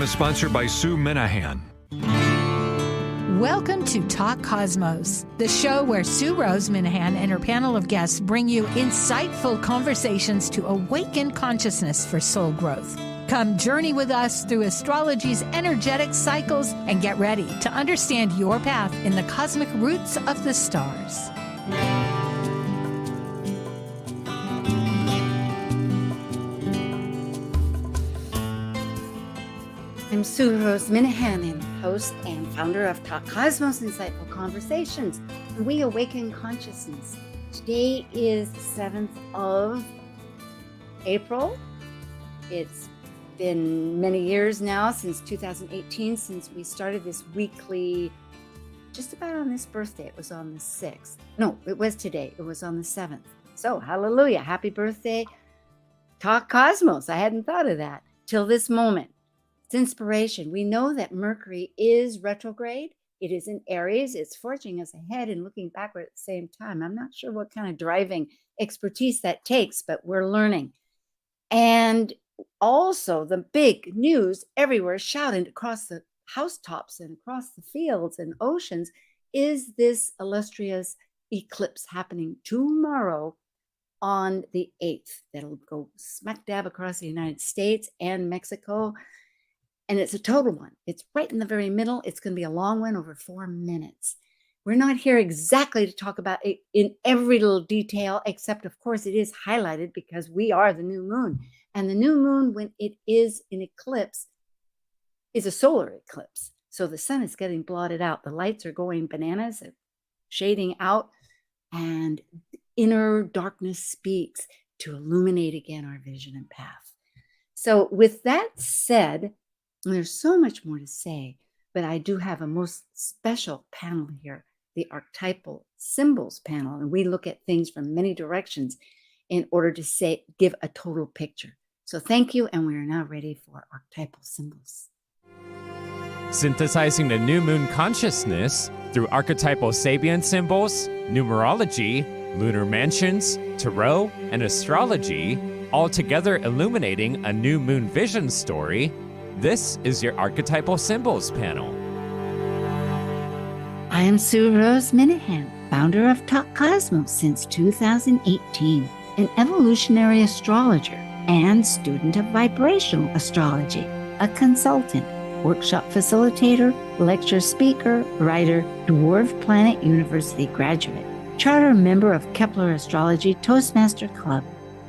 is sponsored by Sue Minahan. Welcome to Talk Cosmos, the show where Sue Rose Minahan and her panel of guests bring you insightful conversations to awaken consciousness for soul growth. Come journey with us through astrology's energetic cycles and get ready to understand your path in the cosmic roots of the stars. I'm Sue Rose Minahan, host and founder of Talk Cosmos Insightful Conversations, and we awaken consciousness. Today is the 7th of April. It's been many years now, since 2018, since we started this weekly, just about on this birthday. It was on the 6th. No, it was today. It was on the 7th. So, hallelujah. Happy birthday, Talk Cosmos. I hadn't thought of that till this moment. It's inspiration. We know that Mercury is retrograde. It is in Aries. It's forging us ahead and looking backward at the same time. I'm not sure what kind of driving expertise that takes, but we're learning. And also the big news everywhere, shouting across the housetops and across the fields and oceans, is this illustrious eclipse happening tomorrow on the 8th. That'll go smack dab across the United States and Mexico. And it's a total one. It's right in the very middle. It's going to be a long one, over 4 minutes. We're not here exactly to talk about it in every little detail, except, of course, it is highlighted because we are the new moon. And the new moon, when it is in eclipse, is a solar eclipse. So the sun is getting blotted out. The lights are going bananas, shading out, and inner darkness speaks to illuminate again our vision and path. So with that said, there's so much more to say, but I do have a most special panel here, the Archetypal Symbols panel, and we look at things from many directions in order to give a total picture. So thank you, and we are now ready for Archetypal Symbols. Synthesizing the new moon consciousness through archetypal Sabian symbols, numerology, lunar mansions, tarot, and astrology, all together illuminating a new moon vision story. This is your Archetypal Symbols panel. I am Sue Rose Minahan, founder of Talk Cosmos since 2018, an evolutionary astrologer and student of vibrational astrology, a consultant, workshop facilitator, lecture speaker, writer, Dwarf Planet University graduate, charter member of Kepler Astrology Toastmaster Club,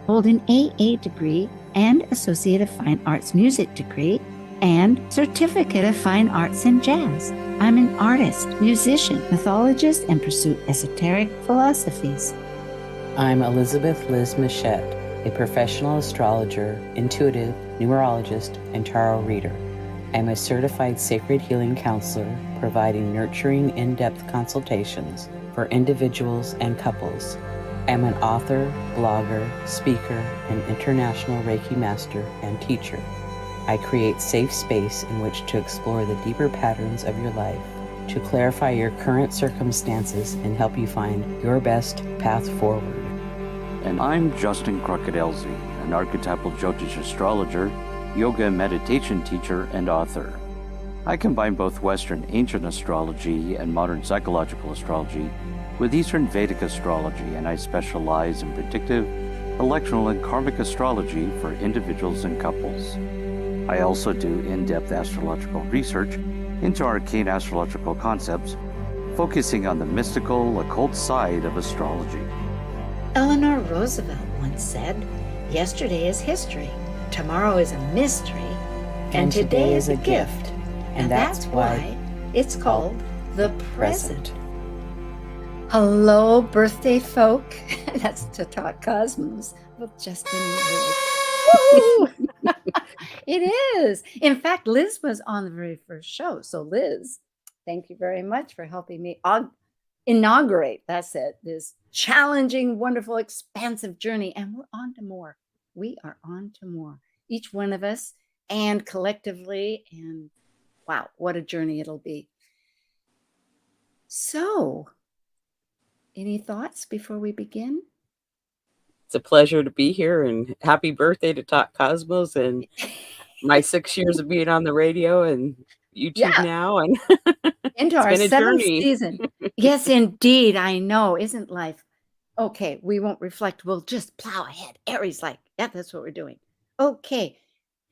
hold an AA degree and Associate of Fine Arts Music degree, and Certificate of Fine Arts in Jazz. I'm an artist, musician, mythologist, and pursue esoteric philosophies. I'm Elizabeth Liz Machette, a professional astrologer, intuitive, numerologist, and tarot reader. I'm a certified sacred healing counselor, providing nurturing, in-depth consultations for individuals and couples. I'm an author, blogger, speaker, and international Reiki master and teacher. I create safe space in which to explore the deeper patterns of your life, to clarify your current circumstances and help you find your best path forward. And I'm Justin Crocodilesy, an archetypal Jyotish astrologer, yoga and meditation teacher, and author. I combine both Western ancient astrology and modern psychological astrology with Eastern Vedic astrology, and I specialize in predictive, electional, and karmic astrology for individuals and couples. I also do in-depth astrological research into arcane astrological concepts, focusing on the mystical, occult side of astrology. Eleanor Roosevelt once said, "Yesterday is history, tomorrow is a mystery, and today is a gift." And that's why it's called the present. Hello, birthday folk. That's to Talk Cosmos with Justin and Liz. It is. In fact, Liz was on the very first show. So Liz, thank you very much for helping me inaugurate, that's it, this challenging, wonderful, expansive journey. And we're on to more. We are on to more. Each one of us and collectively. And wow, what a journey it'll be. So, any thoughts before we begin? It's a pleasure to be here, and happy birthday to Talk Cosmos. And my 6 years of being on the radio and YouTube Yeah. now, and Into it's our been a 7th journey. season. Yes, indeed. I know. Isn't life? Okay, we won't reflect. We'll just plow ahead. Aries like, yeah, that's what we're doing. Okay.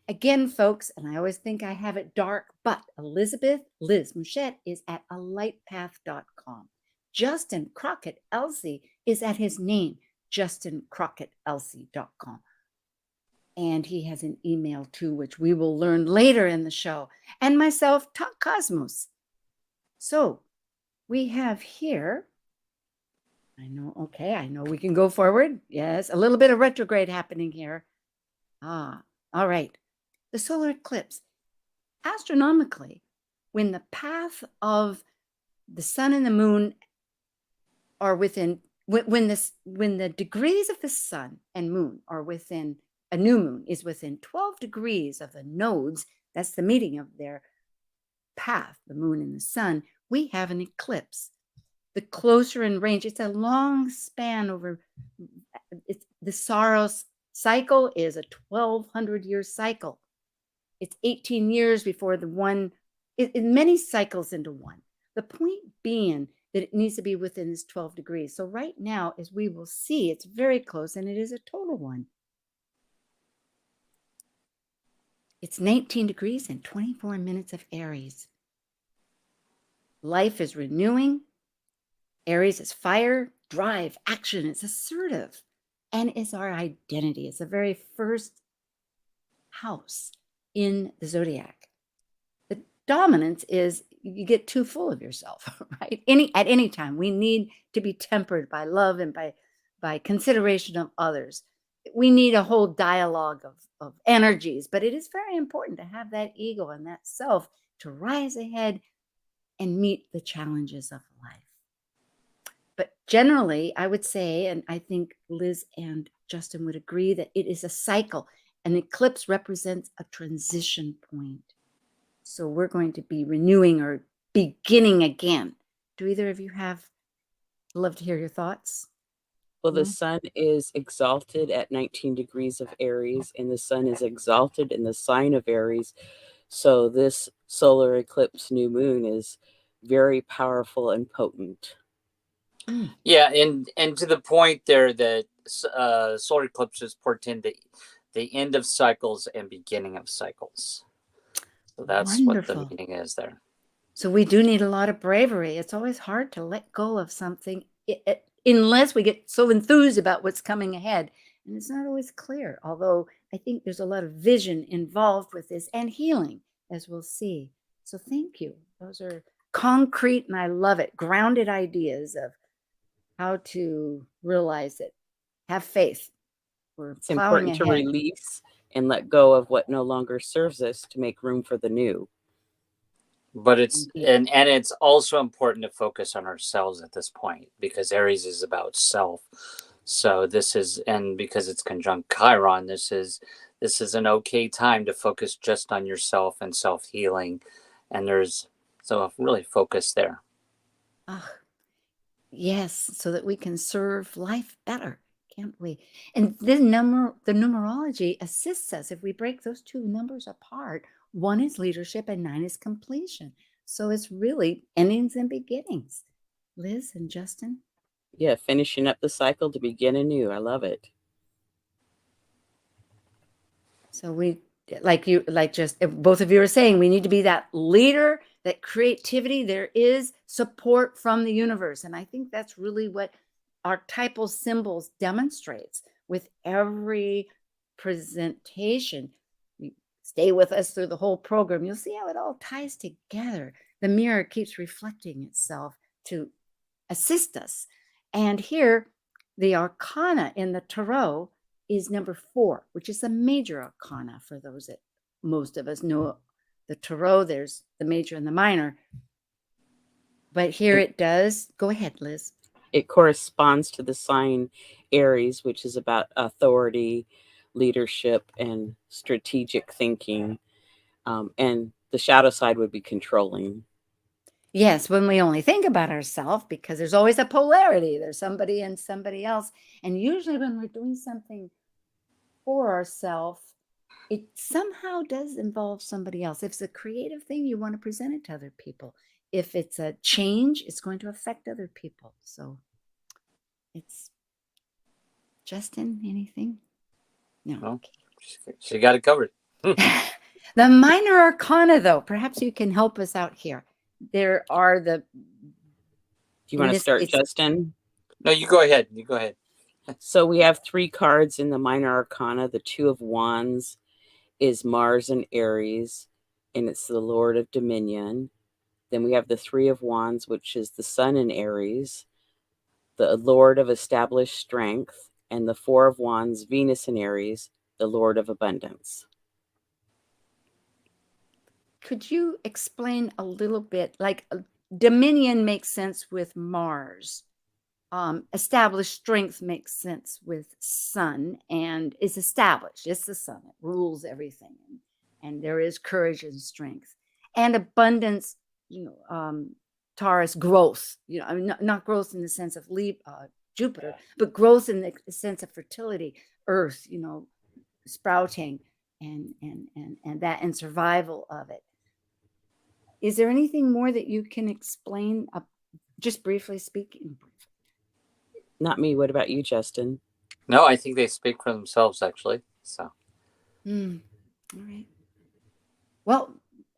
Again, folks, and I always think I have it dark, but Elizabeth Liz Mouchette is at alightpath.com. Justin Crockett Elsie is at his name, justincrockettelsey.com. And he has an email too, which we will learn later in the show. And myself, Talk Cosmos. So we have here, I know we can go forward. Yes, a little bit of retrograde happening here. All right. The solar eclipse. Astronomically, when the path of the sun and the moon are within, when the degrees of the sun and moon are within, a new moon is within 12 degrees of the nodes, that's the meeting of their path, the moon and the sun, we have an eclipse. The closer in range, it's a long span over, the Saros cycle is a 1,200-year cycle. It's 18 years before the one, many cycles into one. The point being that it needs to be within this 12 degrees. So right now, as we will see, it's very close, and it is a total one. It's 19 degrees and 24 minutes of Aries. Life is renewing. Aries is fire, drive, action. It's assertive. And it's our identity. It's the very first house in the zodiac. The dominance is you get too full of yourself, right? At any time, we need to be tempered by love and by consideration of others. We need a whole dialogue of energies, but it is very important to have that ego and that self to rise ahead and meet the challenges of life. But generally, I would say, and I think Liz and Justin would agree, that it is a cycle. An eclipse represents a transition point. So we're going to be renewing or beginning again. Do either of you love to hear your thoughts? Well, the sun is exalted at 19 degrees of Aries, and the sun is exalted in the sign of Aries. So this solar eclipse new moon is very powerful and potent. Yeah, and to the point there that solar eclipses portend the end of cycles and beginning of cycles. So that's Wonderful. what the meaning is there. So we do need a lot of bravery. It's always hard to let go of something unless we get so enthused about what's coming ahead. And it's not always clear, although I think there's a lot of vision involved with this and healing, as we'll see. So thank you. Those are concrete, and I love it, grounded ideas of how to realize it. Have faith. It's important to release and let go of what no longer serves us to make room for the new. But it's and it's also important to focus on ourselves at this point, because Aries is about self. So this is, and because it's conjunct Chiron, this is an okay time to focus just on yourself and self-healing. And so really focus there. Yes, so that we can serve life better, can't we? And the numerology assists us. If we break those two numbers apart, 1 is leadership and 9 is completion. So it's really endings and beginnings. Liz and Justin? Yeah, finishing up the cycle to begin anew. I love it. So we, both of you are saying, we need to be that leader, that creativity. There is support from the universe. And I think that's really what Archetypal Symbols demonstrates with every presentation. Stay with us through the whole program. You'll see how it all ties together. The mirror keeps reflecting itself to assist us. And here, the arcana in the tarot is number 4, which is a major arcana for those that most of us know. The tarot, there's the major and the minor. But here it does. Go ahead, Liz. It corresponds to the sign Aries, which is about authority, leadership, and strategic thinking. And the shadow side would be controlling. Yes, when we only think about ourselves, because there's always a polarity. There's somebody and somebody else. And usually when we're doing something for ourselves, it somehow does involve somebody else. If it's a creative thing, you want to present it to other people. If it's a change, it's going to affect other people. So it's Justin, anything? No. Well, she got it covered. The minor arcana, though, perhaps you can help us out here. There are Do you want to start, Justin? No, you go ahead. You go ahead. So we have 3 cards in the minor arcana. The 2 of Wands is Mars and Aries, and it's the Lord of Dominion. Then we have the 3 of Wands, which is the Sun in Aries, the Lord of Established Strength, and the 4 of Wands, Venus in Aries, the Lord of Abundance. Could you explain a little bit? Like Dominion makes sense with Mars. Established strength makes sense with Sun, and is established. It's the Sun. It rules everything. And there is courage and strength. And abundance, Taurus, growth. I mean, not growth in the sense of Jupiter, but growth in the sense of fertility, Earth, sprouting and that and survival of it. Is there anything more that you can explain, just briefly speaking? Not me. What about you, Justin? No, I think they speak for themselves, actually. So. All right. Well,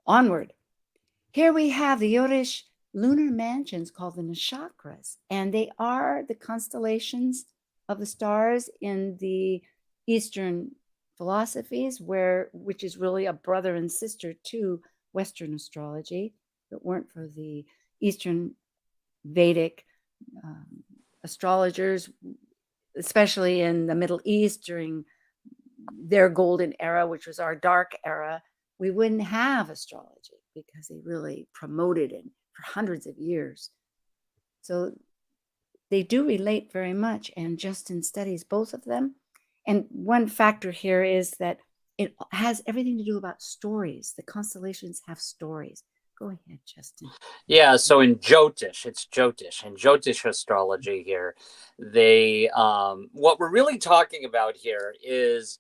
onward. Here we have the Yorish lunar mansions called the Nakshakras, and they are the constellations of the stars in the Eastern philosophies, which is really a brother and sister to Western astrology. If it weren't for the Eastern Vedic astrologers, especially in the Middle East during their golden era, which was our dark era, we wouldn't have astrology because they really promoted it for hundreds of years. So they do relate very much, and Justin studies both of them. And one factor here is that it has everything to do about stories. The constellations have stories. Go ahead, Justin. Yeah, so in Jyotish, it's Jyotish. In Jyotish astrology here, what we're really talking about here is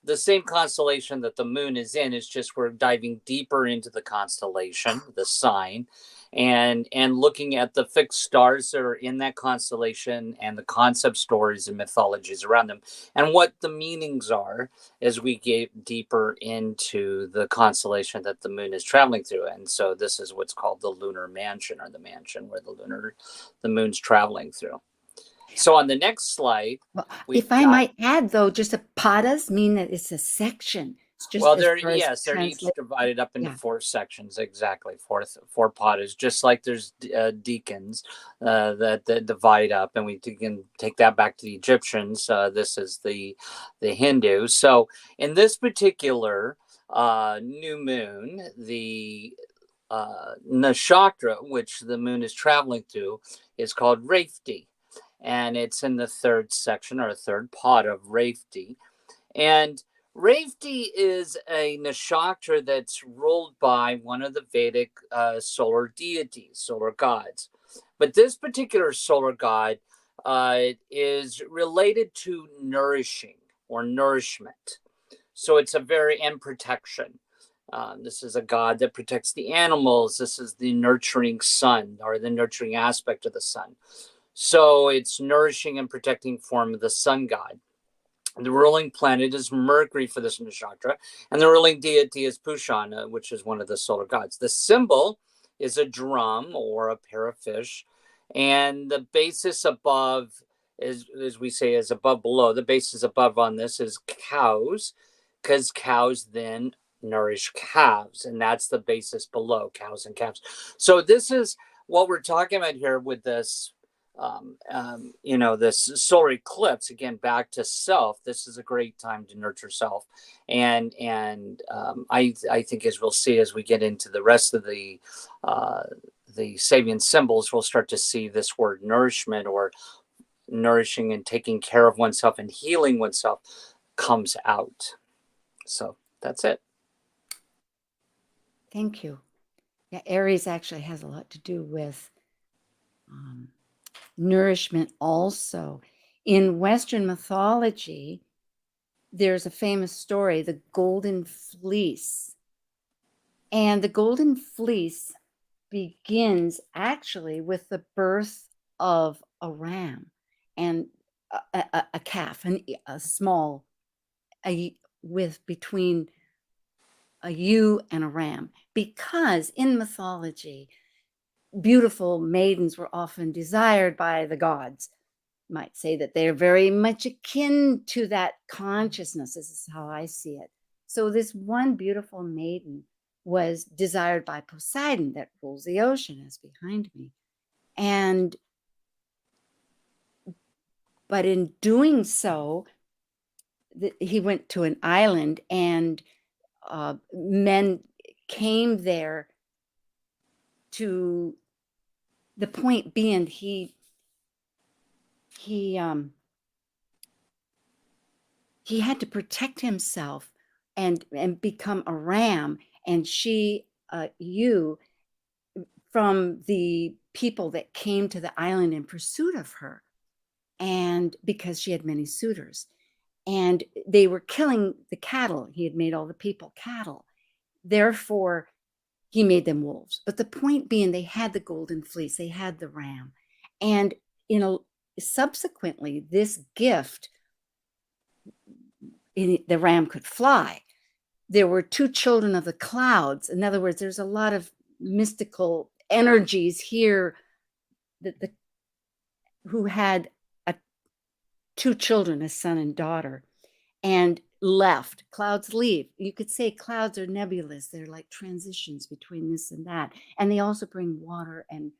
the same constellation that the moon is in. It's just we're diving deeper into the constellation, the sign, and looking at the fixed stars that are in that constellation and the concept stories and mythologies around them and what the meanings are as we get deeper into the constellation that the moon is traveling through. And so this is what's called the lunar mansion, or the mansion where the moon's traveling through. So on the next slide, if I might add, though, just a padas mean that it's a section. It's just they're each divided up into 4 sections, exactly. Four padas, just like there's deacons that divide up, and we can take that back to the Egyptians. This is the Hindu. So in this particular new moon, the nakshatra, which the moon is traveling through, is called Rafti. And it's in the 3rd section, or 3rd pod of Rafti. And Rafti is a nakshatra that's ruled by one of the Vedic solar deities, solar gods. But this particular solar god is related to nourishing or nourishment. So it's and protection. This is a god that protects the animals. This is the nurturing sun, or the nurturing aspect of the sun. So it's nourishing and protecting form of the sun god. The ruling planet is Mercury for this nakshatra, and the ruling deity is Pushana, which is one of the solar gods. The symbol is a drum or a pair of fish, and the basis above, as we say, is above below. The basis above on this is cows, because cows then nourish calves, and that's the basis below, cows and calves. So this is what we're talking about here with this. This solar eclipse, again, back to self. This is a great time to nurture self, and I think, as we'll see as we get into the rest of the Sabian symbols, we'll start to see this word nourishment, or nourishing and taking care of oneself and healing oneself, comes out. So that's it. Thank you. Yeah, Aries actually has a lot to do with nourishment also. In Western mythology, there's a famous story, the Golden Fleece. And the Golden Fleece begins actually with the birth of a ram and a calf, and a small, with between a ewe and a ram, because in mythology, beautiful maidens were often desired by the gods. Might say that they're very much akin to that consciousness. This is how I see it. So this one beautiful maiden was desired by Poseidon, that rules the ocean, as behind me. But in doing so, he went to an island, and men came there, to the point being he had to protect himself and become a ram, and she ewe, from the people that came to the island in pursuit of her, and because she had many suitors, and they were killing the cattle. He had made all the people cattle, therefore he made them wolves. But the point being, they had the Golden Fleece, they had the ram, and subsequently this gift, the ram could fly. There were two children of the clouds. In other words, there's a lot of mystical energies here who had two children, a son and daughter, and left. Clouds leave. You could say clouds are nebulous. They're like transitions between this and that. And they also bring water and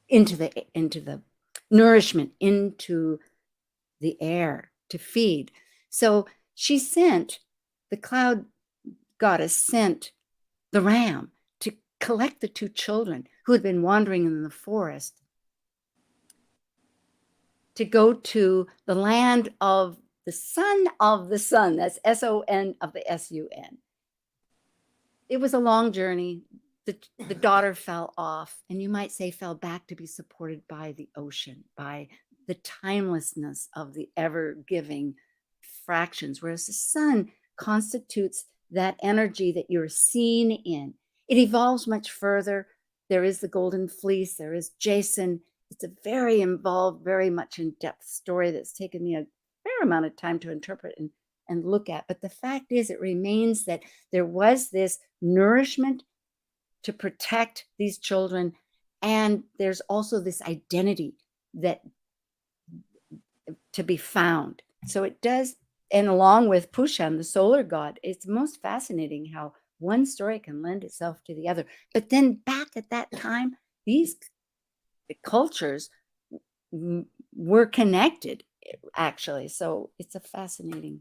into the nourishment, into the air to feed. So the cloud goddess sent the ram to collect the two children who had been wandering in the forest, to go to the land of the son of the sun. That's S-O-N of the S-U-N. It was a long journey. The daughter fell off, and you might say fell back, to be supported by the ocean, by the timelessness of the ever-giving fractions, whereas the sun constitutes that energy that you're seen in. It evolves much further. There is the Golden Fleece. There is Jason. It's a very involved, very much in-depth story that's taken me a fair amount of time to interpret and look at. But the fact is, it remains that there was this nourishment to protect these children, and there's also this identity that to be found. So it does, and along with Pushan, the solar god, it's most fascinating how one story can lend itself to the other. But then back at that time, these cultures were connected, actually. So it's a fascinating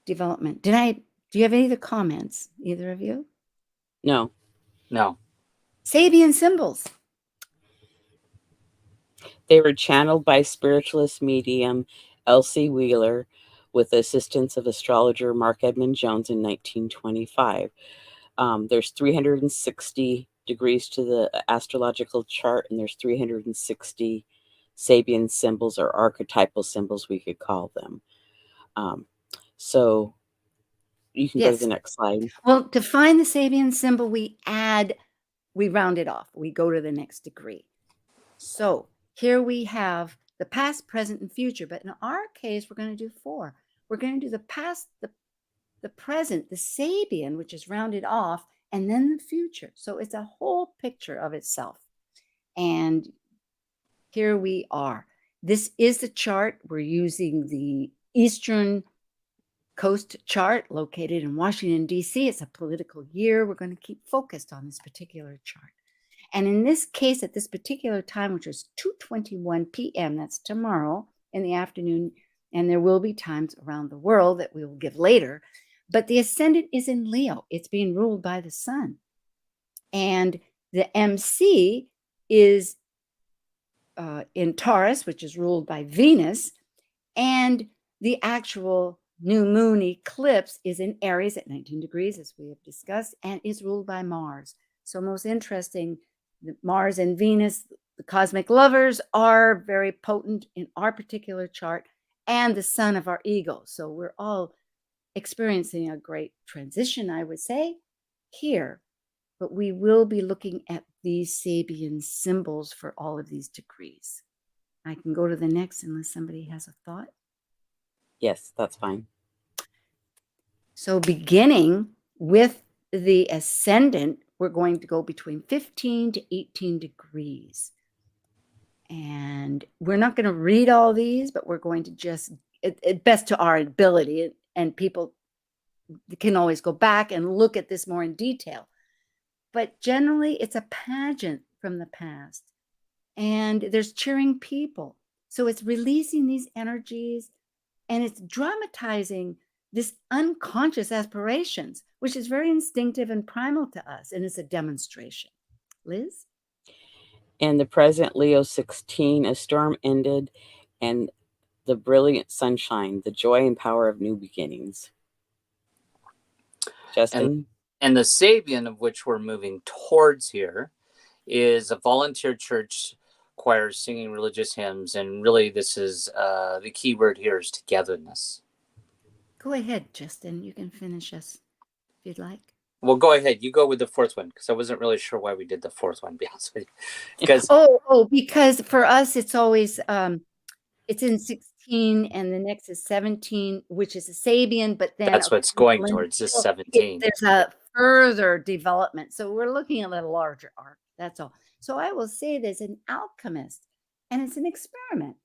development. Do you have any other comments, either of you? No. Sabian symbols. They were channeled by spiritualist medium Elsie Wheeler with the assistance of astrologer Mark Edmund Jones in 1925. There's 360 degrees to the astrological chart, and there's 360 Sabian symbols, or archetypal symbols, we could call them. So you can go to the next slide. Well, to find the Sabian symbol, we round it off. We go to the next degree. So here we have the past, present, and future. But in our case, we're going to do 4. We're going to do the past, the present, the Sabian, which is rounded off, and then the future. So it's a whole picture of itself. And here we are. This is the chart. We're using the Eastern Coast chart located in Washington, D.C. It's a political year. We're going to keep focused on this particular chart. And in this case, at this particular time, which is 2:21 p.m., that's tomorrow in the afternoon, and there will be times around the world that we will give later, but the ascendant is in Leo. It's being ruled by the sun. And the MC is in Taurus, which is ruled by Venus, and the actual new moon eclipse is in Aries at 19 degrees, as we have discussed, and is ruled by Mars. So most interesting, Mars and Venus, the cosmic lovers are very potent in our particular chart, and the sun of our ego. So we're all experiencing a great transition, I would say, here. But we will be looking at these Sabian symbols for all of these degrees. I can go to the next unless somebody has a thought. Yes, that's fine. So beginning with the ascendant, we're going to go between 15 to 18 degrees. And we're not going to read all these, but we're going to just, at best to our ability, and people can always go back and look at this more in detail. But generally, it's a pageant from the past. And there's cheering people. So it's releasing these energies, and it's dramatizing this unconscious aspirations, which is very instinctive and primal to us. And it's a demonstration. Liz? In the present Leo 16, a storm ended, and the brilliant sunshine, the joy and power of new beginnings. Justin? And the Sabian of which we're moving towards here is a volunteer church choir singing religious hymns. And really, this is the key word here is togetherness. Go ahead, Justin. You can finish us if you'd like. Well, go ahead. You go with the fourth one, because I wasn't really sure why we did the fourth one, to be honest with you. Because because for us, it's always, it's in 16 and the next is 17, which is a Sabian, but then that's what's going towards this 17. There's a further development. So we're looking at a larger arc. That's all. So I will say there's an alchemist, and it's an experiment.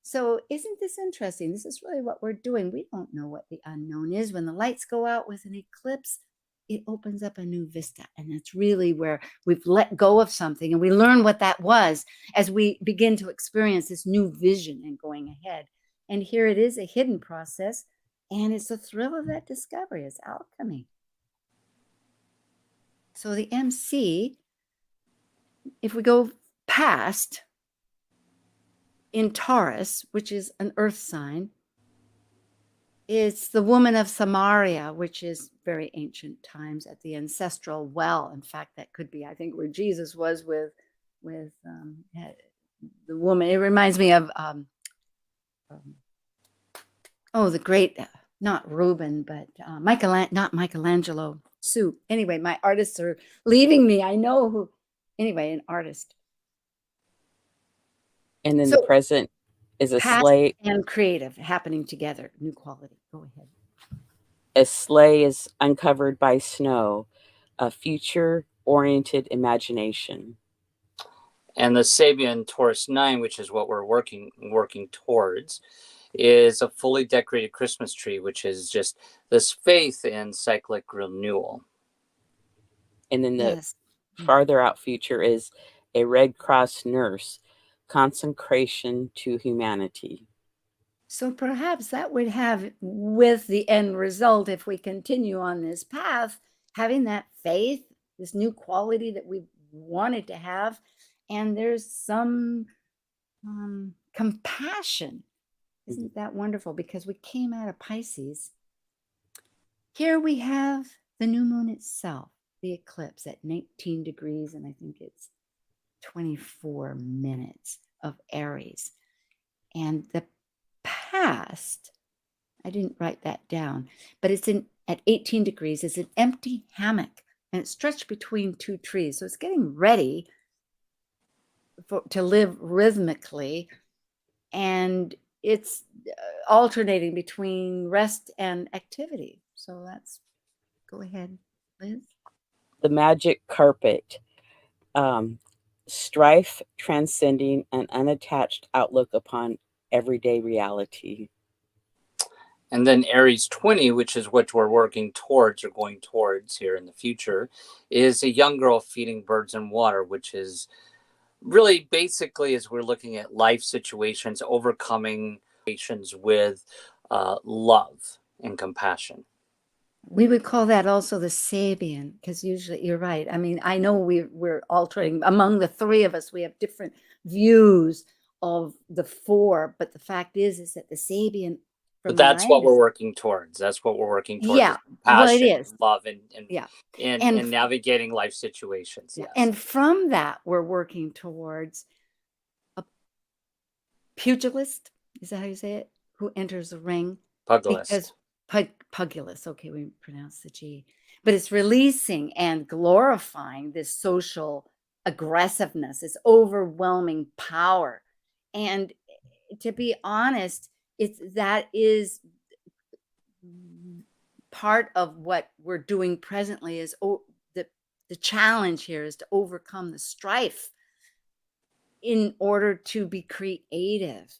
So isn't this interesting? This is really what we're doing. We don't know what the unknown is. When the lights go out with an eclipse, it opens up a new vista. And that's really where we've let go of something, and we learn what that was as we begin to experience this new vision and going ahead. And here it is, a hidden process, and it's the thrill of that discovery. It's alchemy. So the MC, if we go past in Taurus, which is an earth sign, it's the woman of Samaria, which is very ancient times at the ancestral well. In fact, that could be, I think, where Jesus was with the woman. It reminds me of, the great, not Reuben, but not Michelangelo, Sue. Anyway, my artists are leaving me. I know who, anyway, an artist. And then the present is a sleigh. And creative happening together, new quality. Go ahead. A sleigh is uncovered by snow, a future-oriented imagination. And the Sabian Taurus 9, which is what we're working towards, is a fully decorated Christmas tree, which is just this faith in cyclic renewal. And then the farther out future is a Red Cross nurse, consecration to humanity. So perhaps that would have, with the end result, if we continue on this path, having that faith, this new quality that we wanted to have, and there's some compassion. Isn't that wonderful? Because we came out of Pisces. Here we have the new moon itself, the eclipse at 19 degrees, and I think it's 24 minutes of Aries. And the past, I didn't write that down, but it's at 18 degrees. It's an empty hammock, and it's stretched between two trees. So it's getting ready to live rhythmically, and it's alternating between rest and activity. So let's go ahead, Liz. The magic carpet, strife transcending an unattached outlook upon everyday reality. And then Aries 20, which is what we're working towards or going towards here in the future, is a young girl feeding birds in water, which is really basically, as we're looking at life situations, overcoming situations with love and compassion. We would call that also the Sabian, because usually you're right. I mean, I know we're altering among the three of us. We have different views of the four, but the fact is that the Sabian. But that's what we're working towards. That's what we're working towards. Yeah, passion, well, it is love, and navigating life situations. Yes. And from that, we're working towards pugilist, is that how you say it? Who enters the ring? Pugilist. Because pugilist, okay, we pronounce the G. But it's releasing and glorifying this social aggressiveness, this overwhelming power. And to be honest, that is part of what we're doing presently. Is the challenge here is to overcome the strife in order to be creative.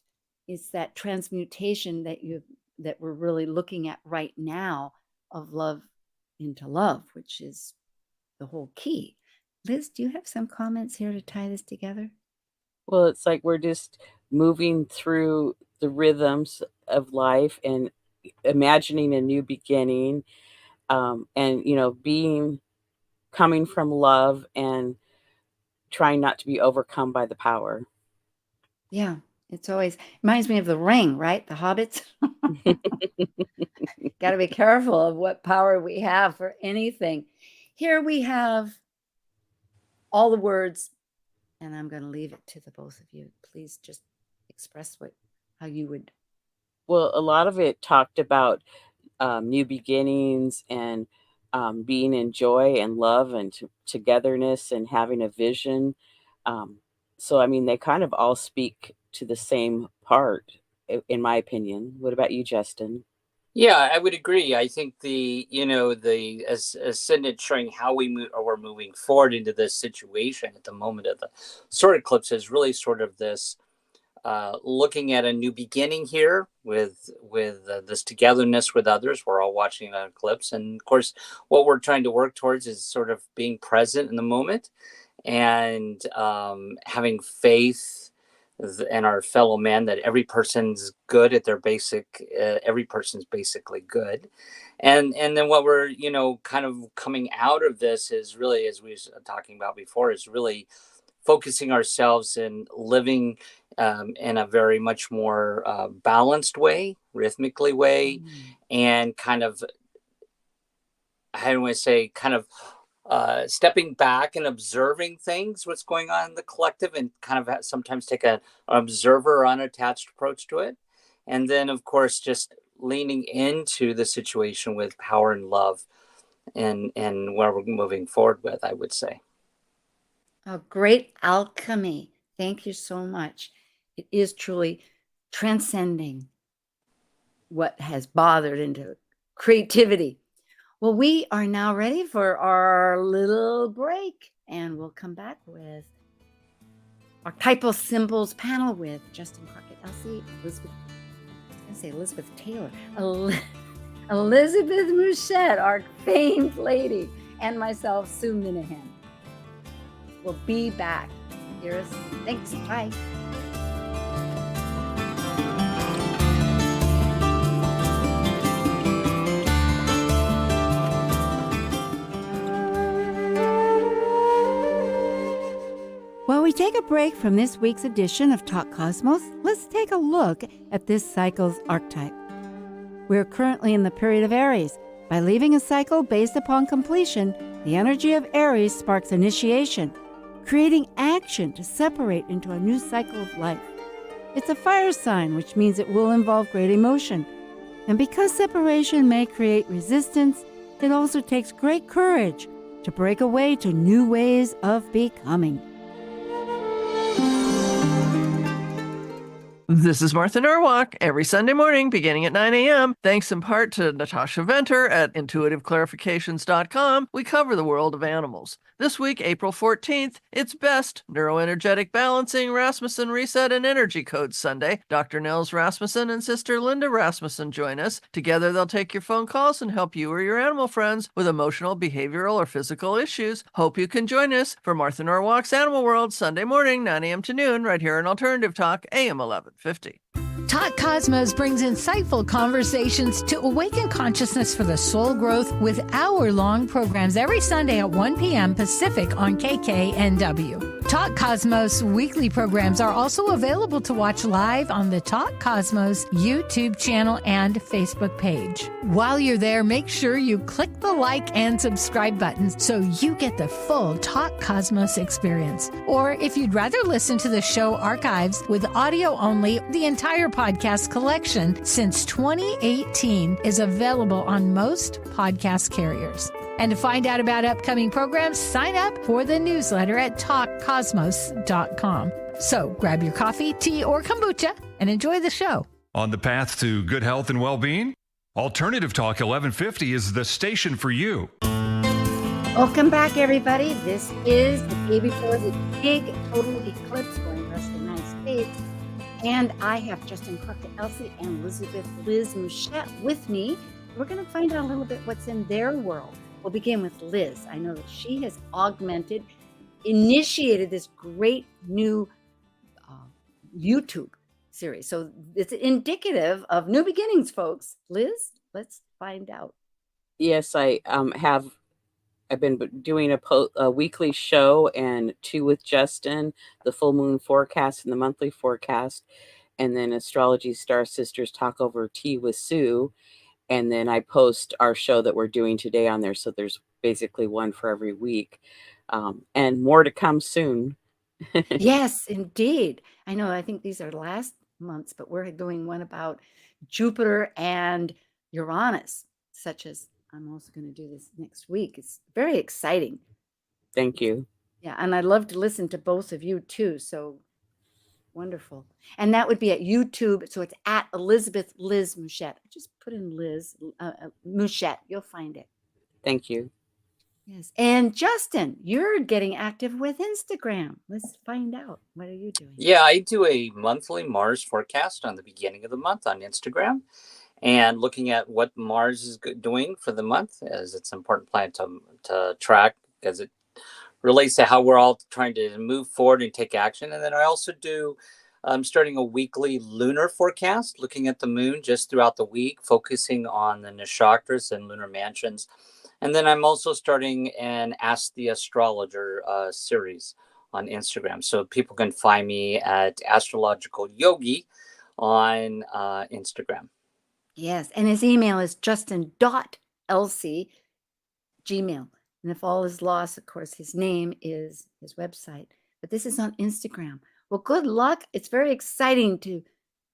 It's that transmutation that we're really looking at right now, of love into love, which is the whole key. Liz, do you have some comments here to tie this together? Well, it's like we're just moving through the rhythms of life and imagining a new beginning, and coming from love and trying not to be overcome by the power. Yeah, it's always reminds me of the ring, right? The hobbits. Got to be careful of what power we have for anything. Here we have all the words, and I'm going to leave it to the both of you. Please just express how you would. Well, a lot of it talked about new beginnings and being in joy and love and togetherness and having a vision. So, I mean, they kind of all speak to the same part, in my opinion. What about you, Justin? Yeah, I would agree. I think the ascendant showing how we're moving forward into this situation at the moment of the solar eclipse is really sort of this looking at a new beginning here with this togetherness with others. We're all watching an eclipse, and of course, what we're trying to work towards is sort of being present in the moment and having faith and our fellow man that every person's good at their basic. Every person's basically good, and then what we're kind of coming out of this is really, as we were talking about before, is really focusing ourselves and living in a very much more balanced way, rhythmically way, and kind of, how do I say, kind of stepping back and observing things, what's going on in the collective, and kind of sometimes take an observer or unattached approach to it. And then, of course, just leaning into the situation with power and love and where we're moving forward with, I would say. A great alchemy. Thank you so much. It is truly transcending what has bothered into creativity. Well, we are now ready for our little break, and we'll come back with Archetypal Symbols panel with Justin Crockett, Elsie, Elizabeth Taylor, Elizabeth Mouchette, our famed lady, and myself, Sue Minahan. We'll be back. Hear us. Thanks. Bye. While we take a break from this week's edition of Talk Cosmos, let's take a look at this cycle's archetype. We're currently in the period of Aries. By leaving a cycle based upon completion, the energy of Aries sparks initiation, creating action to separate into a new cycle of life. It's a fire sign, which means it will involve great emotion. And because separation may create resistance, it also takes great courage to break away to new ways of becoming. This is Martha Norwalk, every Sunday morning beginning at 9 a.m. Thanks in part to Natasha Venter at intuitiveclarifications.com, we cover the world of animals. This week, April 14th, it's Best Neuroenergetic Balancing, Rasmussen Reset and Energy Codes Sunday. Dr. Nels Rasmussen and Sister Linda Rasmussen join us. Together, they'll take your phone calls and help you or your animal friends with emotional, behavioral, or physical issues. Hope you can join us for Martha Norwalk's Animal World, Sunday morning, 9 a.m. to noon, right here on Alternative Talk, AM 1150. Talk Cosmos brings insightful conversations to awaken consciousness for the soul growth with hour-long programs every Sunday at 1 p.m. Pacific on KKNW. Talk Cosmos weekly programs are also available to watch live on the Talk Cosmos YouTube channel and Facebook page. While you're there, make sure you click the like and subscribe buttons so you get the full Talk Cosmos experience. Or if you'd rather listen to the show archives with audio only, the entire podcast collection since 2018 is available on most podcast carriers. And to find out about upcoming programs, sign up for the newsletter at talkcosmos.com. So grab your coffee, tea, or kombucha and enjoy the show. On the path to good health and well-being? Alternative Talk 1150 is the station for you. Welcome back, everybody. This is the day before the big total eclipse going across the United States. And I have Justin Crockett Elsie and Elizabeth Liz Mouchette with me. We're going to find out a little bit what's in their world. We'll begin with Liz. I know that she has initiated this great new YouTube series. So it's indicative of new beginnings, folks. Liz, let's find out. Yes, I've been doing a weekly show and 2 with Justin, the full moon forecast and the monthly forecast, and then Astrology Star Sisters Talk Over Tea with Sue. And then I post our show that we're doing today on there. So there's basically one for every week. And more to come soon. Yes, indeed. I know, I think these are last months, but we're doing one about Jupiter and Uranus, such as I'm also going to do this next week. It's very exciting. Thank you. Yeah, and I'd love to listen to both of you too. So wonderful. And that would be at YouTube. So it's at Elizabeth Liz Mouchette. Just put in Liz Mouchette. You'll find it. Thank you. Yes. And Justin, you're getting active with Instagram. Let's find out. What are you doing? Yeah, I do a monthly Mars forecast on the beginning of the month on Instagram, and looking at what Mars is doing for the month, as it's an important planet to track because it relates to how we're all trying to move forward and take action. And then I also do starting a weekly lunar forecast, looking at the moon just throughout the week, focusing on the nakshatras and lunar mansions. And then I'm also starting an Ask the Astrologer series on Instagram. So people can find me at Astrological Yogi on Instagram. Yes. And his email is justin.lc@gmail.com. And if all is lost, of course, his name is his website. But this is on Instagram. Well, good luck. It's very exciting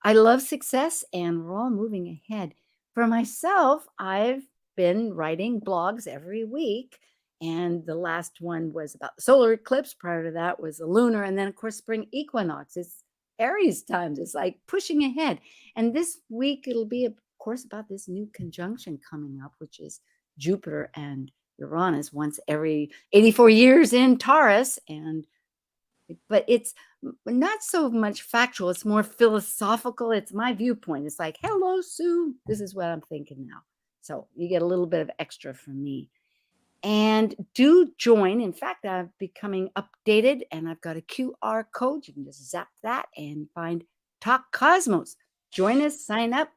I love success, and we're all moving ahead. For myself, I've been writing blogs every week. And the last one was about the solar eclipse. Prior to that was a lunar. And then, of course, spring equinox. It's Aries times. It's like pushing ahead. And this week, it'll be, of course, about this new conjunction coming up, which is Jupiter and Uranus once every 84 years in Taurus. But it's not so much factual. It's more philosophical. It's my viewpoint. It's like, hello, Sue. This is what I'm thinking now. So you get a little bit of extra from me. And do join. In fact, I'm becoming updated, and I've got a QR code. You can just zap that and find Talk Cosmos. Join us, sign up,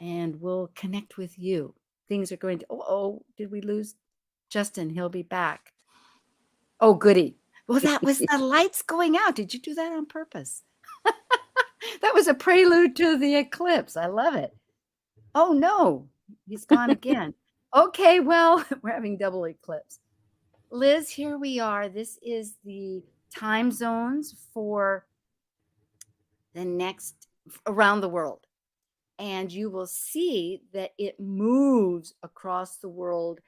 and we'll connect with you. Things are going to, did we lose Justin? He'll be back. Oh, goody. Well, that was the lights going out. Did you do that on purpose? That was a prelude to the eclipse. I love it. Oh, no, he's gone again. Okay, well, we're having double eclipse. Liz, here we are. This is the time zones for the next around the world. And you will see that it moves across the world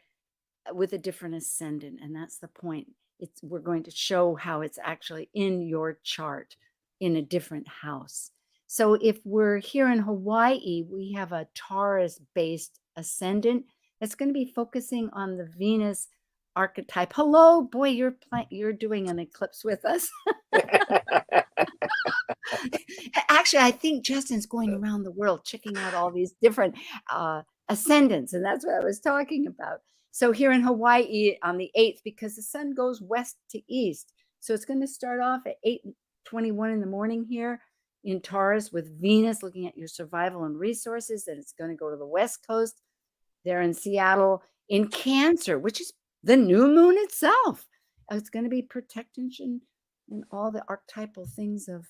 with a different ascendant. And that's the point. We're going to show how it's actually in your chart in a different house. So if we're here in Hawaii, we have a Taurus-based ascendant that's going to be focusing on the Venus archetype. Hello, boy, you're doing an eclipse with us. Actually, I think Justin's going around the world checking out all these different ascendants, and that's what I was talking about. So here in Hawaii on the 8th, because the sun goes west to east, so it's going to start off at 8:21 in the morning here in Taurus with Venus looking at your survival and resources. Then it's going to go to the West Coast there in Seattle in Cancer, which is the new moon itself. It's going to be protection and all the archetypal things of,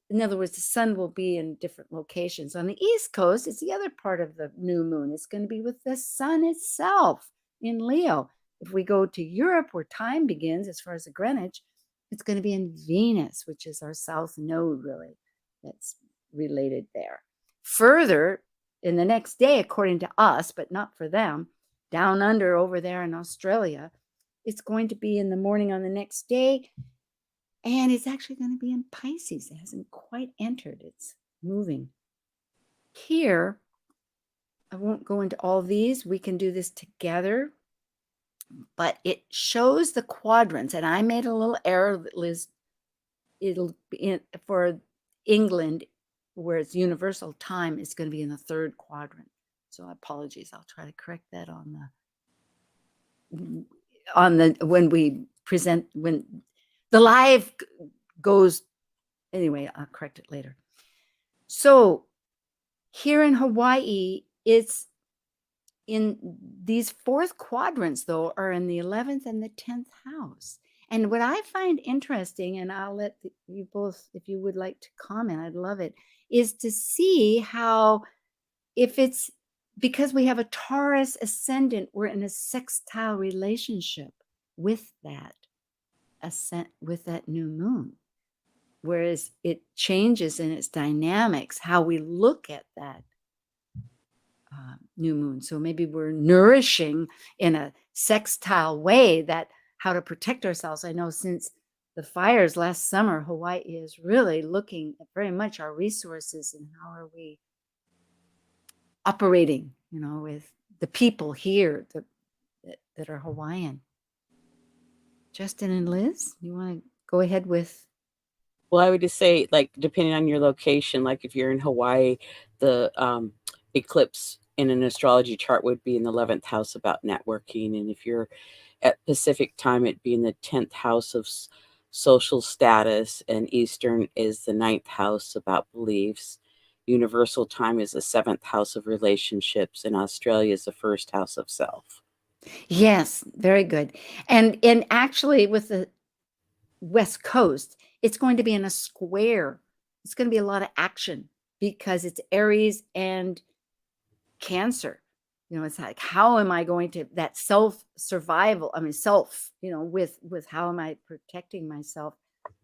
in other words, the sun will be in different locations. On the East Coast, it's the other part of the new moon. It's going to be with the sun itself in Leo. If we go to Europe, where time begins, as far as the Greenwich, it's going to be in Venus, which is our south node, really, that's related there. Further, in the next day, according to us, but not for them, down under over there in Australia, it's going to be in the morning on the next day, and it's actually going to be in Pisces. It hasn't quite entered. It's moving. Here, I won't go into all these. We can do this together, but it shows the quadrants, and I made a little error, Liz. It'll be for England, where it's universal time, is going to be in the third quadrant. So apologies. I'll try to correct that on the when we present, when the live goes. Anyway, I'll correct it later. So here in Hawaii, it's in these fourth quadrants, though, are in the 11th and the 10th house. And what I find interesting, and I'll let you both, if you would like to comment, I'd love it, is to see how, if it's because we have a Taurus ascendant, we're in a sextile relationship with that with that new moon. Whereas it changes in its dynamics, how we look at that new moon. So maybe we're nourishing in a sextile way that how to protect ourselves. I know since the fires last summer, Hawaii is really looking at very much our resources and how are we operating, with the people here that are Hawaiian. Justin and Liz, you want to go ahead with? Well, I would just say, like, depending on your location, like if you're in Hawaii, the eclipse in an astrology chart would be in the 11th house about networking. And if you're at Pacific time, it'd be in the 10th house of social status, and Eastern is the 9th house about beliefs. Universal time is the 7th house of relationships, and Australia is the 1st house of self. Yes, very good. And actually with the West Coast, it's going to be in a square. It's going to be a lot of action because it's Aries and Cancer. It's like, how am I going to, that self-survival, with how am I protecting myself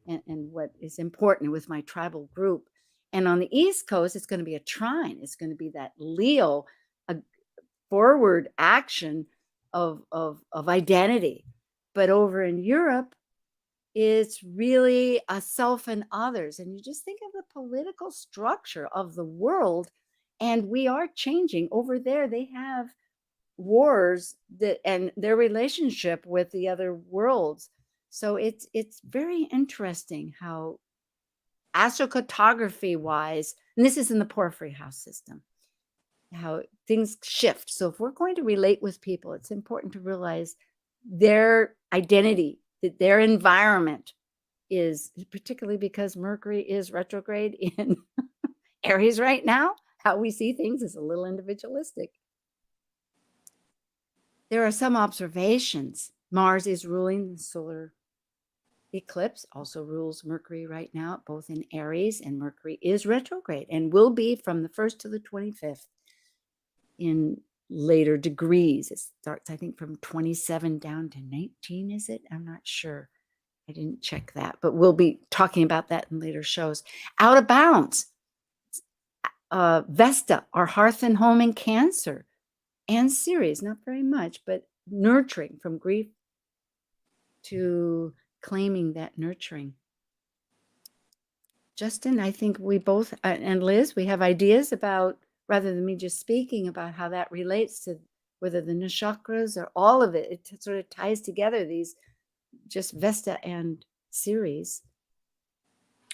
and what is important with my tribal group. And on the East Coast, it's going to be a trine. It's going to be that Leo, a forward action of identity. But over in Europe, it's really a self and others. And you just think of the political structure of the world, and we are changing. Over there, they have wars and their relationship with the other worlds. So it's very interesting how astrocartography wise, and this is in the Porphyry house system, how things shift. So if we're going to relate with people, it's important to realize their identity, that their environment is, particularly because Mercury is retrograde in Aries right now, how we see things is a little individualistic. There are some observations. Mars is ruling the solar eclipse, also rules Mercury right now, both in Aries, and Mercury is retrograde and will be from the 1st to the 25th in later degrees. It starts, I think, from 27 down to 19, is it? I'm not sure. I didn't check that, but we'll be talking about that in later shows. Out of bounds. Vesta, our hearth and home in Cancer, and Ceres, not very much, but nurturing, from grief to claiming that nurturing. Justin, I think we both, and Liz, we have ideas about, rather than me just speaking about how that relates to whether the chakras or all of it, it sort of ties together these, just Vesta and Ceres.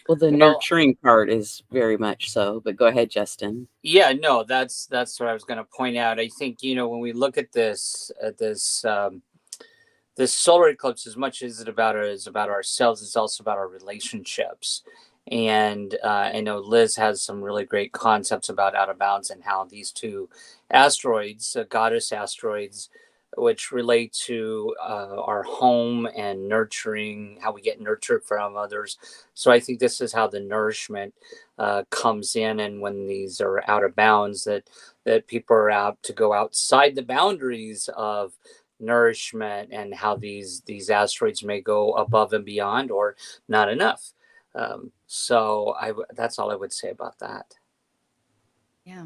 Well, the nurturing part is very much so, but go ahead, Justin. Yeah, no, that's what I was going to point out. I think, when we look at this solar eclipse, as much as it's about ourselves, it's also about our relationships. And I know Liz has some really great concepts about out of bounds and how these two asteroids, goddess asteroids, which relate to our home and nurturing, how we get nurtured from others. So I think this is how the nourishment comes in, and when these are out of bounds, that people are out to go outside the boundaries of nourishment, and how these asteroids may go above and beyond or not enough. So that's all I would say about that. Yeah.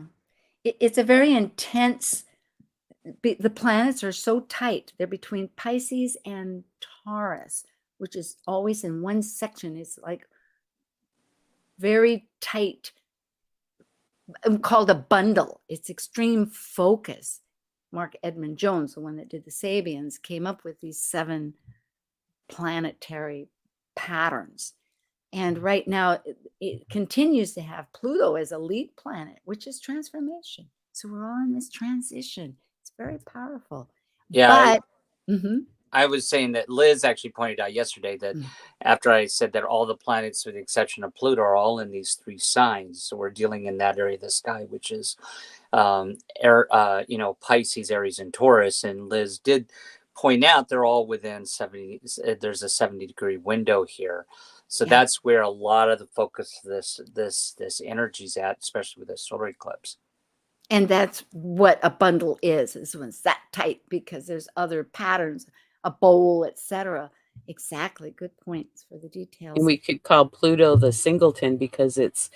It's a very intense, the planets are so tight. They're between Pisces and Taurus, which is always in one section. It's like very tight, called a bundle. It's extreme focus. Mark Edmund Jones, the one that did the Sabians, came up with these 7 planetary patterns. And right now, it continues to have Pluto as a lead planet, which is transformation. So we're all in this transition. It's very powerful. Yeah, But I was saying that Liz actually pointed out yesterday that after I said that all the planets, with the exception of Pluto, are all in these 3 signs. So we're dealing in that area of the sky, which is, Pisces, Aries, and Taurus. And Liz did point out they're all within 70. There's a 70-degree window here. So that's where a lot of the focus of this energy's at, especially with the solar eclipse. And that's what a bundle is when it's that tight, because there's other patterns, a bowl, etc. Exactly. Good points for the details. And we could call Pluto the singleton because it's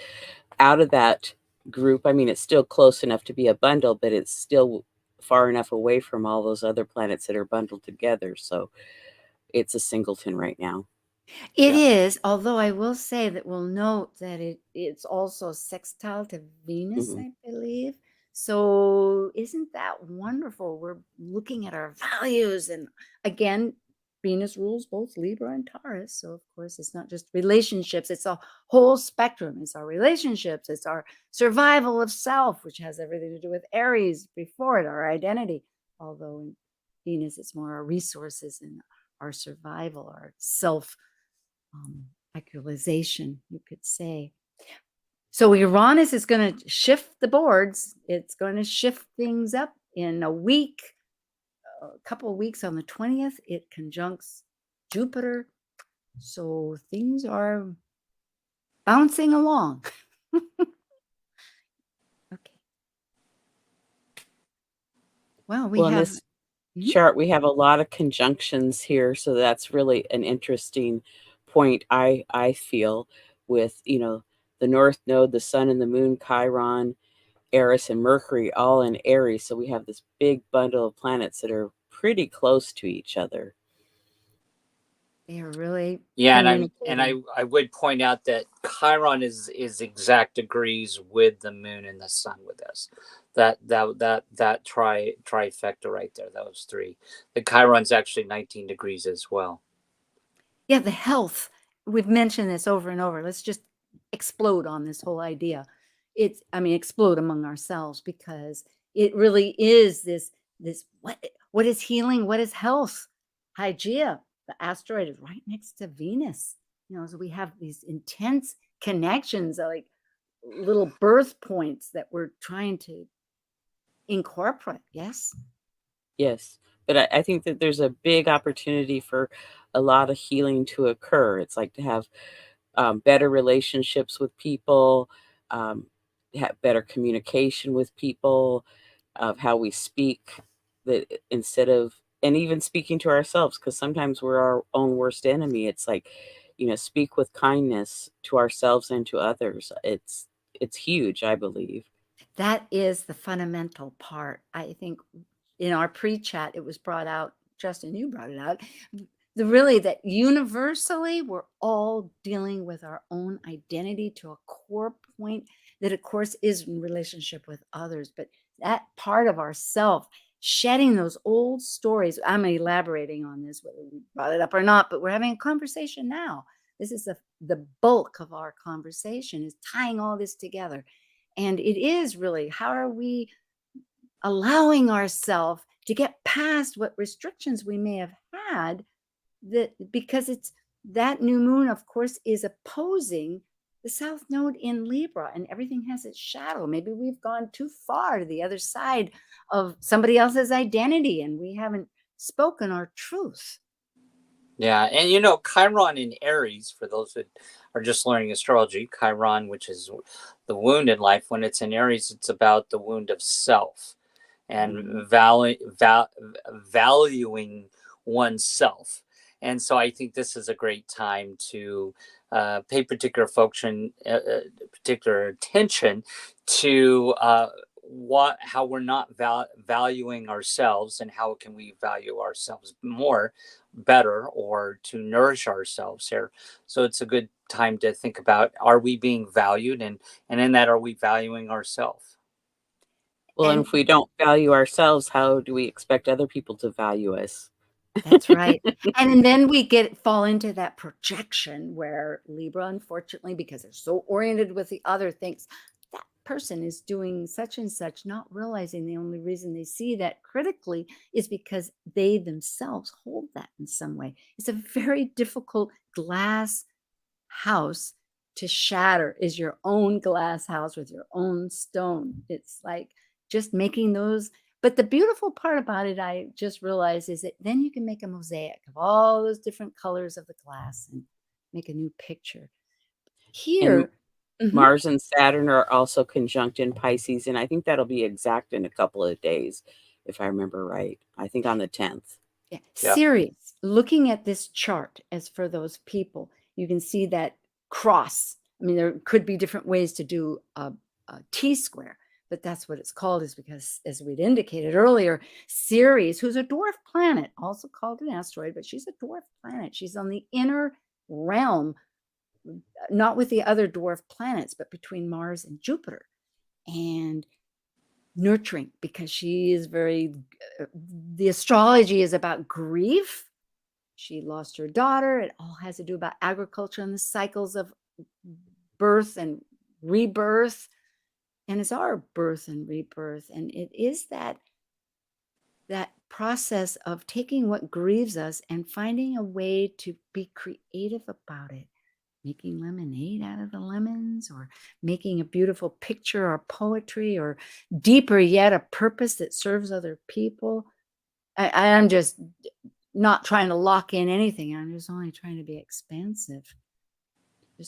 out of that group. I mean, it's still close enough to be a bundle, but it's still far enough away from all those other planets that are bundled together. So it's a singleton right now. It is, although I will say that we'll note that it's also sextile to Venus, I believe. So isn't that wonderful? We're looking at our values, and again, Venus rules both Libra and Taurus. So of course, it's not just relationships, it's a whole spectrum. It's our relationships, it's our survival of self, which has everything to do with Aries before it, our identity. Although in Venus, it's more our resources and our survival, our self actualization, you could say. So Uranus is going to shift the boards. It's going to shift things up in a week, a couple of weeks. On the 20th, it conjuncts Jupiter. So things are bouncing along. Okay. Well, we have this chart, we have a lot of conjunctions here. So that's really an interesting point, I feel, with, the North Node, the Sun and the Moon, Chiron, Eris, and Mercury all in Aries. So we have this big bundle of planets that are pretty close to each other. They are really I would point out that Chiron is exact degrees with the Moon and the Sun with us. That trifecta right there, those 3. The Chiron's actually 19 degrees as well. Yeah, the health. We've mentioned this over and over. Let's just explode on this whole idea. Explode among ourselves, because it really is this what is healing? What is health? Hygeia, the asteroid, is right next to Venus. So we have these intense connections, like little birth points that we're trying to incorporate. Yes. But I think that there's a big opportunity for a lot of healing to occur. It's like to have better relationships with people, have better communication with people, of how we speak, that instead of, and even speaking to ourselves, because sometimes we're our own worst enemy. It's like, speak with kindness to ourselves and to others. It's huge, I believe. That is the fundamental part. I think in our pre-chat, it was brought out, Justin, you brought it out, that universally we're all dealing with our own identity to a core point that, of course, is in relationship with others. But that part of ourself, shedding those old stories, I'm elaborating on this, whether we brought it up or not, but we're having a conversation now. This is the bulk of our conversation, is tying all this together. And it is really, how are we allowing ourselves to get past what restrictions we may have had, because it's that new moon, of course, is opposing the South Node in Libra, and everything has its shadow. Maybe we've gone too far to the other side of somebody else's identity and we haven't spoken our truth. Yeah, and Chiron in Aries, for those that are just learning astrology, Chiron, which is the wound in life, when it's in Aries, it's about the wound of self and valuing oneself. And so I think this is a great time to pay particular attention to how we're not valuing ourselves, and how can we value ourselves better, or to nourish ourselves here. So it's a good time to think about, are we being valued, and in that, are we valuing ourselves? Well, and And if we don't value ourselves, how do we expect other people to value us? that's right. And then we fall into that projection where Libra, unfortunately, because they're so oriented with the other, thinks that person is doing such and such, not realizing the only reason they see that critically is because they themselves hold that in some way. It's a very difficult glass house to shatter, is your own glass house with your own stone. It's like just making those. But the beautiful part about it, I just realized, is that then you can make a mosaic of all those different colors of the glass and make a new picture. And Here, Mars and Saturn are also conjunct in Pisces, and I think that'll be exact in a couple of days, if I remember right. I think on the 10th. yeah, Yeah. Ceres, looking at this chart, as for those people, you can see that cross. I mean, there could be different ways to do a T-square, but that's what it's called, is because, as we'd indicated earlier, Ceres, who's a dwarf planet, also called an asteroid, but she's a dwarf planet. She's on the inner realm, not with the other dwarf planets, but between Mars and Jupiter. And nurturing, because she is the astrology is about grief. She lost her daughter. It all has to do about agriculture and the cycles of birth and rebirth. And it's our birth and rebirth. And it is that process of taking what grieves us and finding a way to be creative about it, making lemonade out of the lemons, or making a beautiful picture or poetry, or deeper yet, a purpose that serves other people. I'm just not trying to lock in anything. I'm just only trying to be expansive.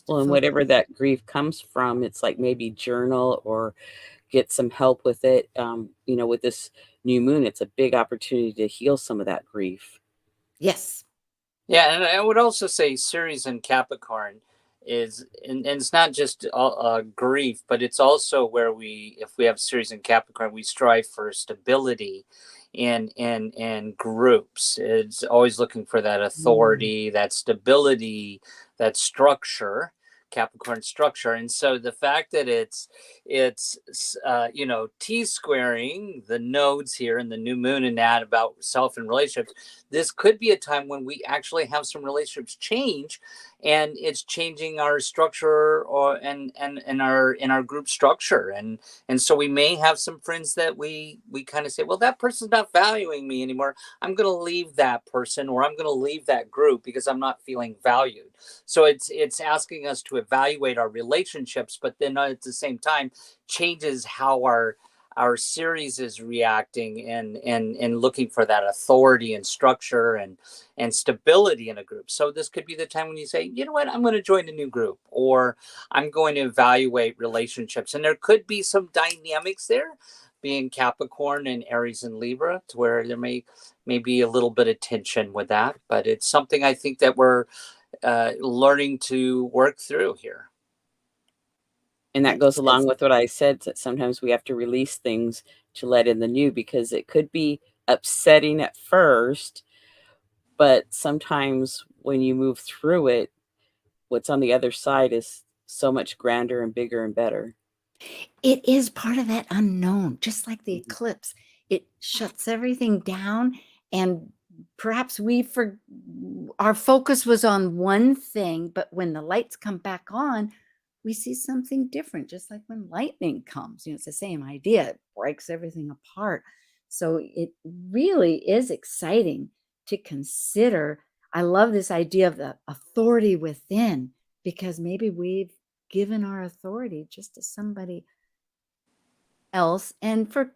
Well, and whatever that grief comes from, it's like maybe journal or get some help with it. With this new moon, it's a big opportunity to heal some of that grief. Yes. Yeah, and I would also say Ceres and Capricorn is, and it's not just grief, but it's also where if we have Ceres and Capricorn, we strive for stability in groups. It's always looking for that authority, that stability, that structure. Capricorn structure. And so the fact that it's T-squaring the nodes here in the new moon, and that about self and relationships, this could be a time when we actually have some relationships change, and it's changing our structure, or and in our group structure. And so we may have some friends that we kind of say, well, that person's not valuing me anymore. I'm going to leave that person, or I'm going to leave that group because I'm not feeling valued. So it's asking us to evaluate our relationships, but then at the same time changes how our Ceres is reacting, and looking for that authority and structure and stability in a group. So this could be the time when you say, you know what, I'm going to join a new group, or I'm going to evaluate relationships. And there could be some dynamics there, being Capricorn and Aries and Libra, to where there may be a little bit of tension with that. But it's something I think that we're learning to work through here. And that goes along with what I said, that sometimes we have to release things to let in the new, because it could be upsetting at first, but sometimes when you move through it, what's on the other side is so much grander and bigger and better. It is part of that unknown, just like the eclipse. It shuts everything down, and perhaps our focus was on one thing, but when the lights come back on, we see something different, just like when lightning comes. It's the same idea. It breaks everything apart. So it really is exciting to consider. I love this idea of the authority within, because maybe we've given our authority just to somebody else, and for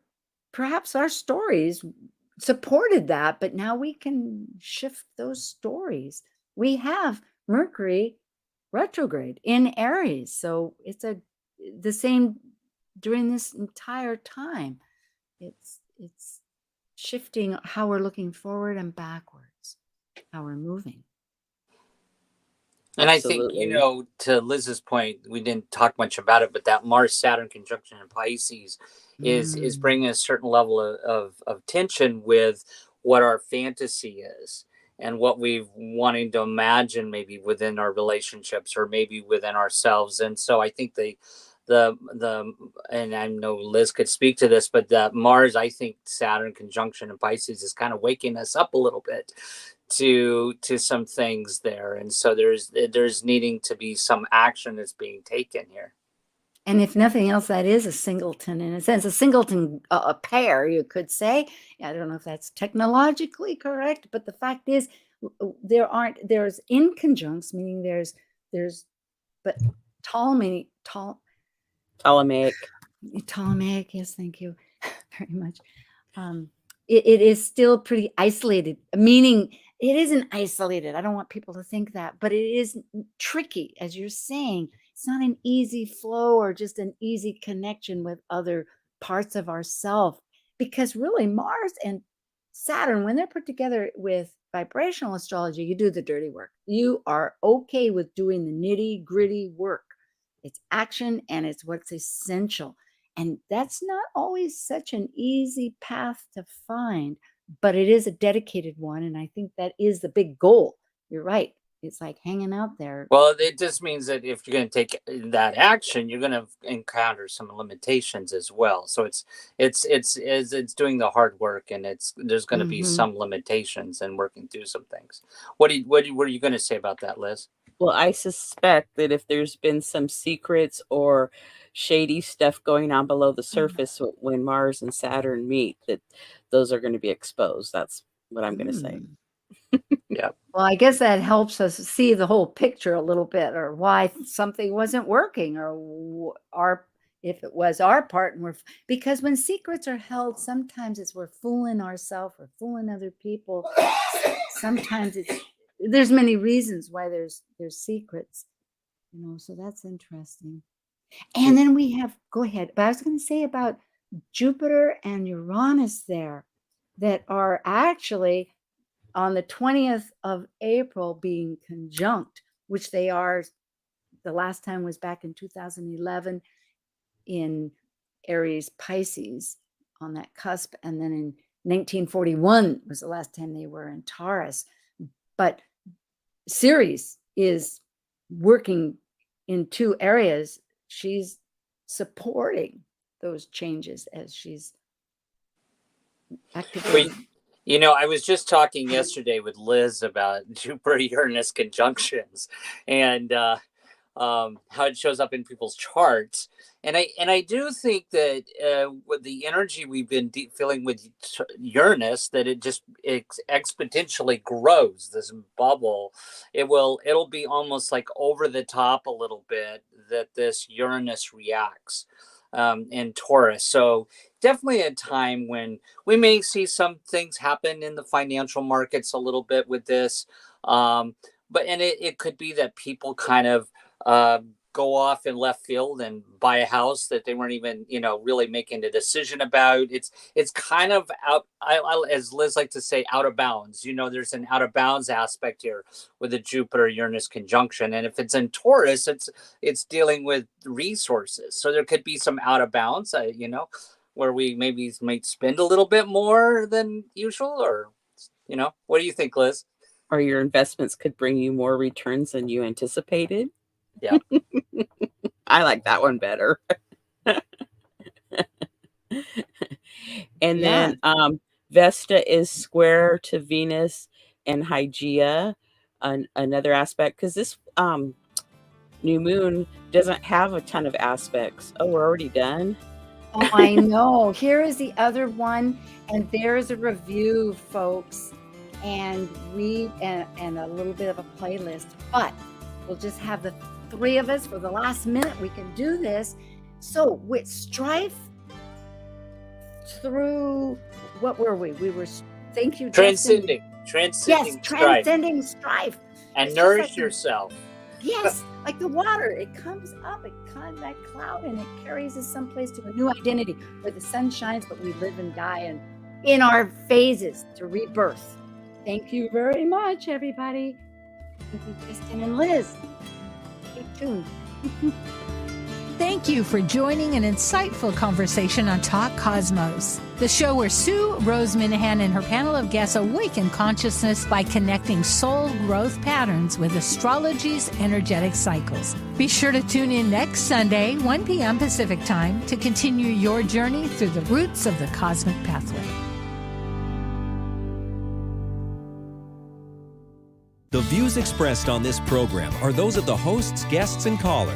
perhaps our stories supported that, but now we can shift those stories. We have Mercury retrograde in Aries, so it's the same during this entire time. It's shifting how we're looking forward and backwards, how we're moving. And I think, to Liz's point, we didn't talk much about it, but that Mars Saturn conjunction in Pisces is bringing a certain level of tension with what our fantasy is and what we've wanting to imagine maybe within our relationships or maybe within ourselves. And so I think the and I know Liz could speak to this, but that Mars, I think Saturn conjunction in Pisces is kind of waking us up a little bit to some things there, and so there's needing to be some action that's being taken here. And if nothing else, that is a singleton in a sense, a singleton, a pair, you could say. I don't know if that's technologically correct, but the fact is there's inconjuncts, meaning there's but Ptolemaic, yes, thank you very much. It is still pretty isolated, meaning it isn't isolated. I don't want people to think that, but it is tricky, as you're saying. It's not an easy flow or just an easy connection with other parts of ourself, because really Mars and Saturn, when they're put together with vibrational astrology, you do the dirty work. You are okay with doing the nitty gritty work. It's action and it's what's essential. And that's not always such an easy path to find, but it is a dedicated one. And I think that is the big goal. You're right. It's like hanging out there. Well, it just means that if you're going to take that action, you're going to encounter some limitations as well. So it's doing the hard work, and there's going to be some limitations and working through some things. What are you going to say about that, Liz? Well, I suspect that if there's been some secrets or shady stuff going on below the surface when Mars and Saturn meet, that those are going to be exposed. That's what I'm going to say. Yeah. Well, I guess that helps us see the whole picture a little bit, or why something wasn't working, or if it was our part, and because when secrets are held, sometimes it's we're fooling ourselves or fooling other people. Sometimes there's many reasons why there's secrets, so that's interesting. And then we have, go ahead, but I was going to say about Jupiter and Uranus there, that are actually on the 20th of April being conjunct, which they are. The last time was back in 2011 in Aries Pisces on that cusp. And then in 1941 was the last time they were in Taurus. But Ceres is working in two areas. She's supporting those changes as she's activating. I was just talking yesterday with Liz about Jupiter-Uranus conjunctions and how it shows up in people's charts. And I do think that with the energy we've been feeling with Uranus, that it exponentially grows, this bubble. It'll be almost like over the top a little bit that this Uranus reacts in Taurus. So definitely a time when we may see some things happen in the financial markets a little bit with this. But it could be that people kind of go off in left field and buy a house that they weren't even, really making a decision about. It's kind of out, as Liz likes to say, out of bounds. There's an out of bounds aspect here with the Jupiter-Uranus conjunction. And if it's in Taurus, it's dealing with resources. So there could be some out of bounds, where we maybe might spend a little bit more than usual, or, what do you think, Liz? Or your investments could bring you more returns than you anticipated. Yeah. I like that one better. And then Vesta is square to Venus and Hygeia, another aspect, because this new moon doesn't have a ton of aspects. Oh, we're already done? Oh, I know. Here is the other one, and there's a review, folks, and a little bit of a playlist, but we'll just have the three of us for the last minute. We can do this. So with strife through, what were we? We were, thank you, Transcending yes, strife. transcending strife. And It's just nourish like yourself. Yes, like the water, it comes up, it comes that cloud, and it carries us someplace to a new identity where the sun shines, but we live and die and in our phases to rebirth. Thank you very much, everybody. Thank you, Kristen and Liz. Stay tuned. Thank you for joining an insightful conversation on Talk Cosmos, the show where Sue Rose Minahan and her panel of guests awaken consciousness by connecting soul growth patterns with astrology's energetic cycles. Be sure to tune in next Sunday, 1 p.m. Pacific Time, to continue your journey through the roots of the cosmic pathway. The views expressed on this program are those of the hosts, guests, and callers